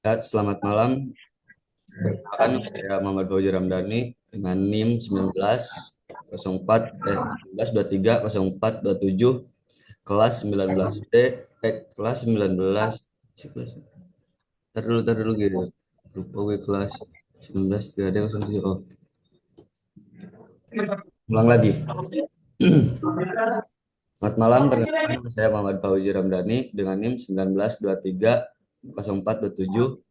Ya, selamat malam. Perkenalkan, saya Muhammad Fauzi Ramdhani dengan NIM 1904 1923 0427 kelas 19D kelas 19 kelas tar dulu gitu. Lupa gue kelas 19 3D 07. Oh, ulang lagi. Selamat malam, perkenalkan saya Muhammad Fauzi Ramdhani dengan NIM 1923 0427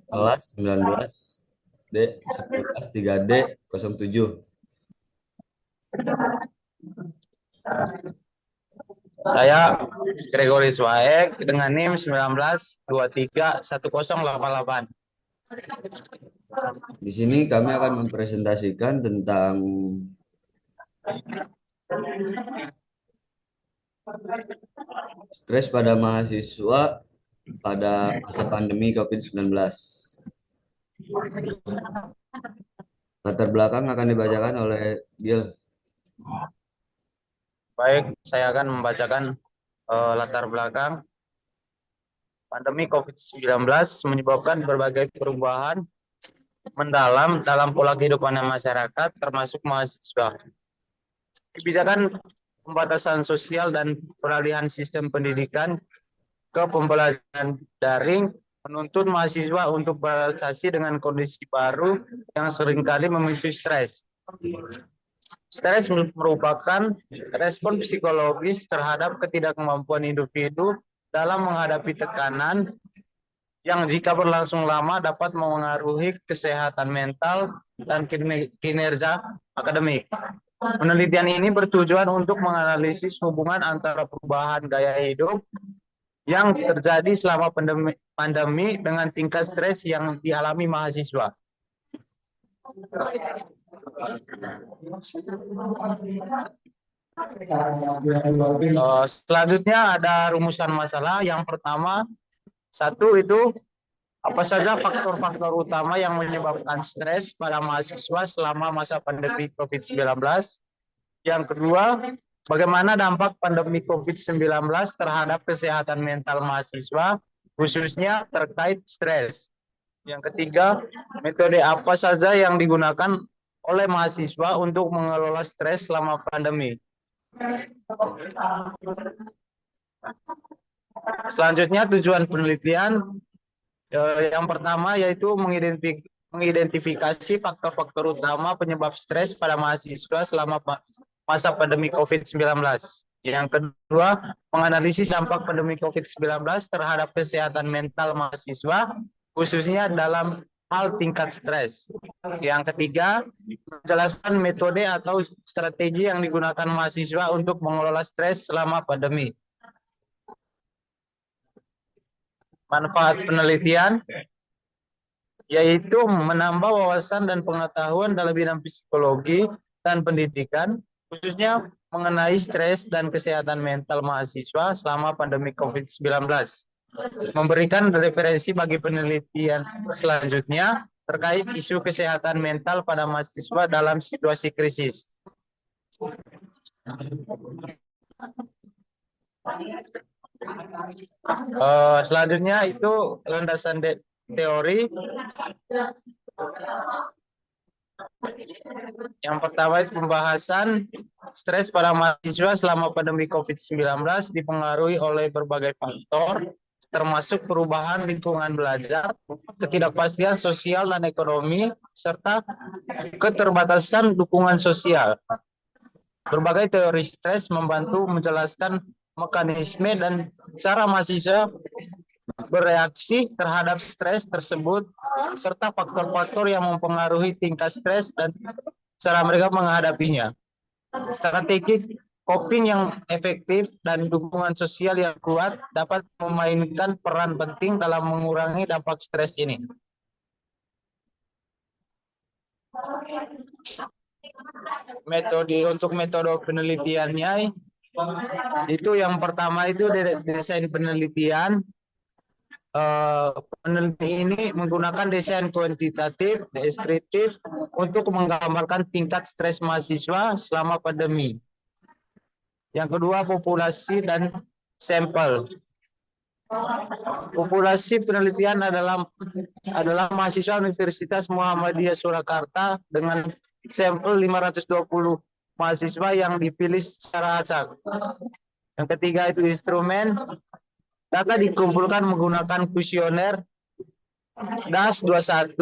kelas 19 D 19 3D 07. Saya Gregoris Waek dengan NIM 19231088. Di sini kami akan mempresentasikan tentang stres pada mahasiswa pada masa pandemi COVID-19. Latar belakang akan dibacakan oleh Gil. Baik, saya akan membacakan latar belakang. Pandemi COVID-19 menyebabkan berbagai perubahan mendalam dalam pola kehidupan masyarakat, termasuk mahasiswa. Kebijakan pembatasan sosial dan peralihan sistem pendidikan ke pembelajaran daring menuntut mahasiswa untuk beradaptasi dengan kondisi baru yang seringkali memicu stres. Stres merupakan respon psikologis terhadap ketidakmampuan individu dalam menghadapi tekanan yang jika berlangsung lama dapat mengaruhi kesehatan mental dan kinerja akademik. Penelitian ini bertujuan untuk menganalisis hubungan antara perubahan gaya hidup yang terjadi selama pandemi dengan tingkat stres yang dialami mahasiswa. Selanjutnya ada rumusan masalah. Yang pertama, satu itu apa saja faktor-faktor utama yang menyebabkan stres pada mahasiswa selama masa pandemi COVID-19. Yang kedua, bagaimana dampak pandemi COVID-19 terhadap kesehatan mental mahasiswa, khususnya terkait stres. Yang ketiga, metode apa saja yang digunakan oleh mahasiswa untuk mengelola stres selama pandemi. Selanjutnya, tujuan penelitian yang pertama yaitu mengidentifikasi faktor-faktor utama penyebab stres pada mahasiswa selama masa pandemi COVID-19. Yang kedua, menganalisis dampak pandemi COVID-19 terhadap kesehatan mental mahasiswa, khususnya dalam hal tingkat stres. Yang ketiga, menjelaskan metode atau strategi yang digunakan mahasiswa untuk mengelola stres selama pandemi. Manfaat penelitian yaitu menambah wawasan dan pengetahuan dalam bidang psikologi dan pendidikan, khususnya mengenai stres dan kesehatan mental mahasiswa selama pandemi COVID-19. Memberikan referensi bagi penelitian selanjutnya terkait isu kesehatan mental pada mahasiswa dalam situasi krisis. Selanjutnya itu landasan teori. Yang pertama itu pembahasan stres pada mahasiswa selama pandemi COVID-19 dipengaruhi oleh berbagai faktor, termasuk perubahan lingkungan belajar, ketidakpastian sosial dan ekonomi, serta keterbatasan dukungan sosial. Berbagai teori stres membantu menjelaskan mekanisme dan cara mahasiswa bereaksi terhadap stres tersebut, serta faktor-faktor yang mempengaruhi tingkat stres dan cara mereka menghadapinya. Strategi coping yang efektif dan dukungan sosial yang kuat dapat memainkan peran penting dalam mengurangi dampak stres ini. Untuk metode penelitiannya itu yang pertama itu desain penelitian. Peneliti ini menggunakan desain kuantitatif, deskriptif untuk menggambarkan tingkat stres mahasiswa selama pandemi. Yang kedua, populasi dan sampel. Populasi penelitian adalah mahasiswa Universitas Muhammadiyah Surakarta dengan sampel 520 mahasiswa yang dipilih secara acak. Yang ketiga itu instrumen. Data dikumpulkan menggunakan kuesioner DAS 21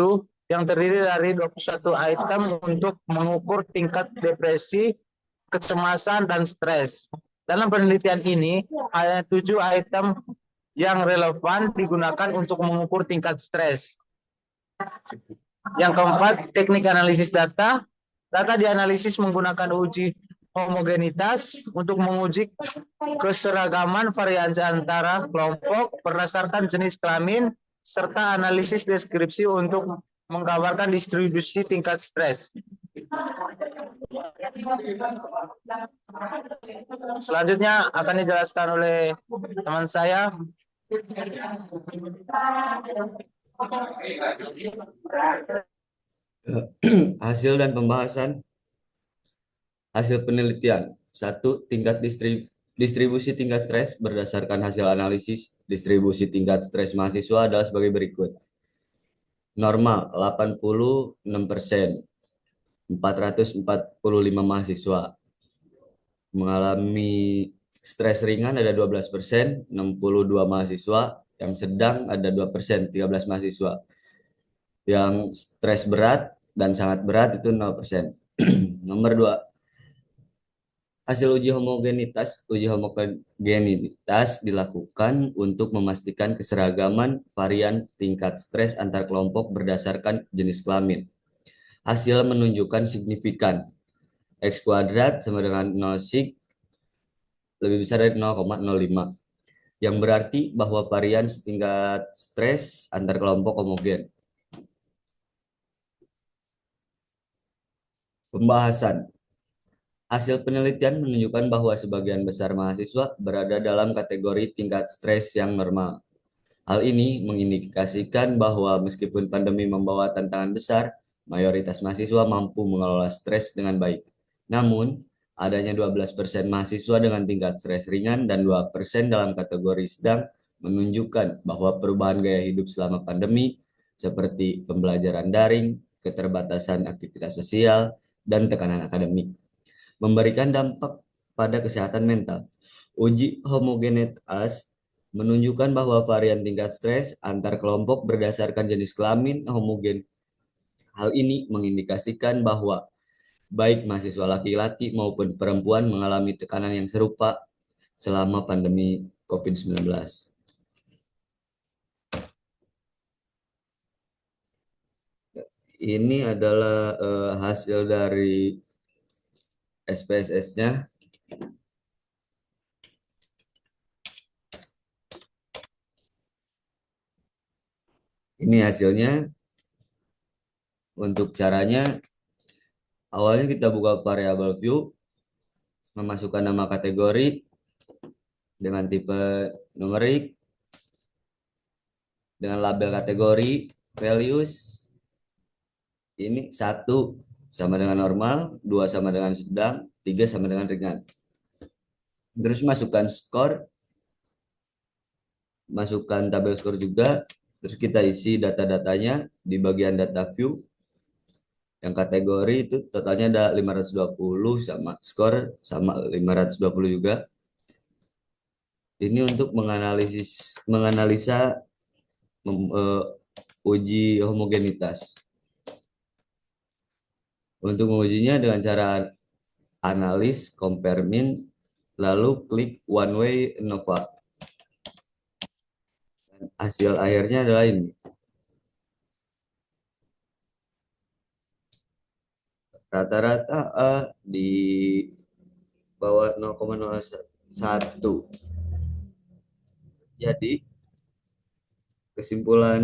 yang terdiri dari 21 item untuk mengukur tingkat depresi, kecemasan, dan stres. Dalam penelitian ini, hanya 7 item yang relevan digunakan untuk mengukur tingkat stres. Yang keempat, teknik analisis data. Data dianalisis menggunakan uji homogenitas untuk menguji keseragaman variasi antara kelompok berdasarkan jenis kelamin, serta analisis deskripsi untuk menggambarkan distribusi tingkat stres. Selanjutnya akan dijelaskan oleh teman saya. Hasil dan pembahasan hasil penelitian. 1. Tingkat distribusi tingkat stres berdasarkan hasil analisis distribusi tingkat stres mahasiswa adalah sebagai berikut. Normal 86%, 445 mahasiswa. Mengalami stres ringan ada 12%, 62 mahasiswa. Yang sedang ada 2%, 13 mahasiswa. Yang stres berat dan sangat berat itu 0%. Nomor 2, hasil uji homogenitas. Uji homogenitas dilakukan untuk memastikan keseragaman varian tingkat stres antar kelompok berdasarkan jenis kelamin. Hasil menunjukkan signifikan. X kuadrat sama dengan 0,6 lebih besar dari 0,05. Yang berarti bahwa varian tingkat stres antar kelompok homogen. Pembahasan. Hasil penelitian menunjukkan bahwa sebagian besar mahasiswa berada dalam kategori tingkat stres yang normal. Hal ini mengindikasikan bahwa meskipun pandemi membawa tantangan besar, mayoritas mahasiswa mampu mengelola stres dengan baik. Namun, adanya 12% mahasiswa dengan tingkat stres ringan dan 2% dalam kategori sedang menunjukkan bahwa perubahan gaya hidup selama pandemi seperti pembelajaran daring, keterbatasan aktivitas sosial, dan tekanan akademik memberikan dampak pada kesehatan mental. Uji homogenitas menunjukkan bahwa varian tingkat stres antar kelompok berdasarkan jenis kelamin homogen. Hal ini mengindikasikan bahwa baik mahasiswa laki-laki maupun perempuan mengalami tekanan yang serupa selama pandemi COVID-19. Ini adalah hasil dari SPSS-nya. Ini hasilnya. Untuk caranya, awalnya kita buka variabel view, memasukkan nama kategori dengan tipe numerik, dengan label kategori, values. Ini 1 sama dengan normal, 2 sama dengan sedang, 3 sama dengan ringan. Terus masukkan skor, masukkan tabel skor juga, terus kita isi data-datanya di bagian data view. Yang kategori itu totalnya ada 520 sama skor sama 520 juga. Ini untuk menganalisa uji homogenitas. Untuk mengujinya dengan cara analis, compare min, lalu klik one way Nova. Dan hasil akhirnya adalah ini. Rata-rata di bawah 0,01. Jadi kesimpulan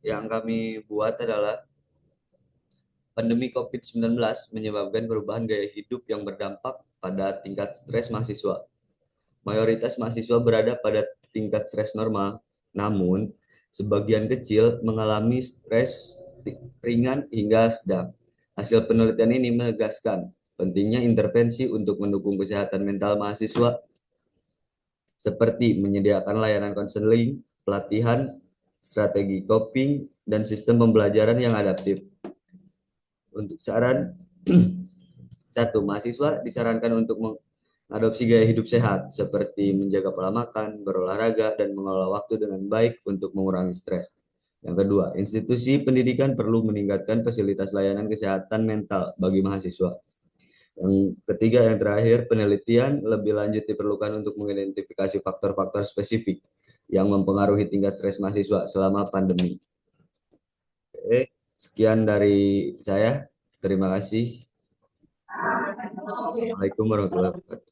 yang kami buat adalah pandemi COVID-19 menyebabkan perubahan gaya hidup yang berdampak pada tingkat stres mahasiswa. Mayoritas mahasiswa berada pada tingkat stres normal, namun sebagian kecil mengalami stres ringan hingga sedang. Hasil penelitian ini menegaskan pentingnya intervensi untuk mendukung kesehatan mental mahasiswa seperti menyediakan layanan konseling, pelatihan, strategi coping, dan sistem pembelajaran yang adaptif. Untuk saran, satu, mahasiswa disarankan untuk mengadopsi gaya hidup sehat, seperti menjaga pola makan, berolahraga, dan mengelola waktu dengan baik untuk mengurangi stres. Yang kedua, institusi pendidikan perlu meningkatkan fasilitas layanan kesehatan mental bagi mahasiswa. Yang ketiga, yang terakhir, penelitian lebih lanjut diperlukan untuk mengidentifikasi faktor-faktor spesifik yang mempengaruhi tingkat stres mahasiswa selama pandemi. Oke, sekian dari saya. Terima kasih. Assalamualaikum warahmatullahi wabarakatuh.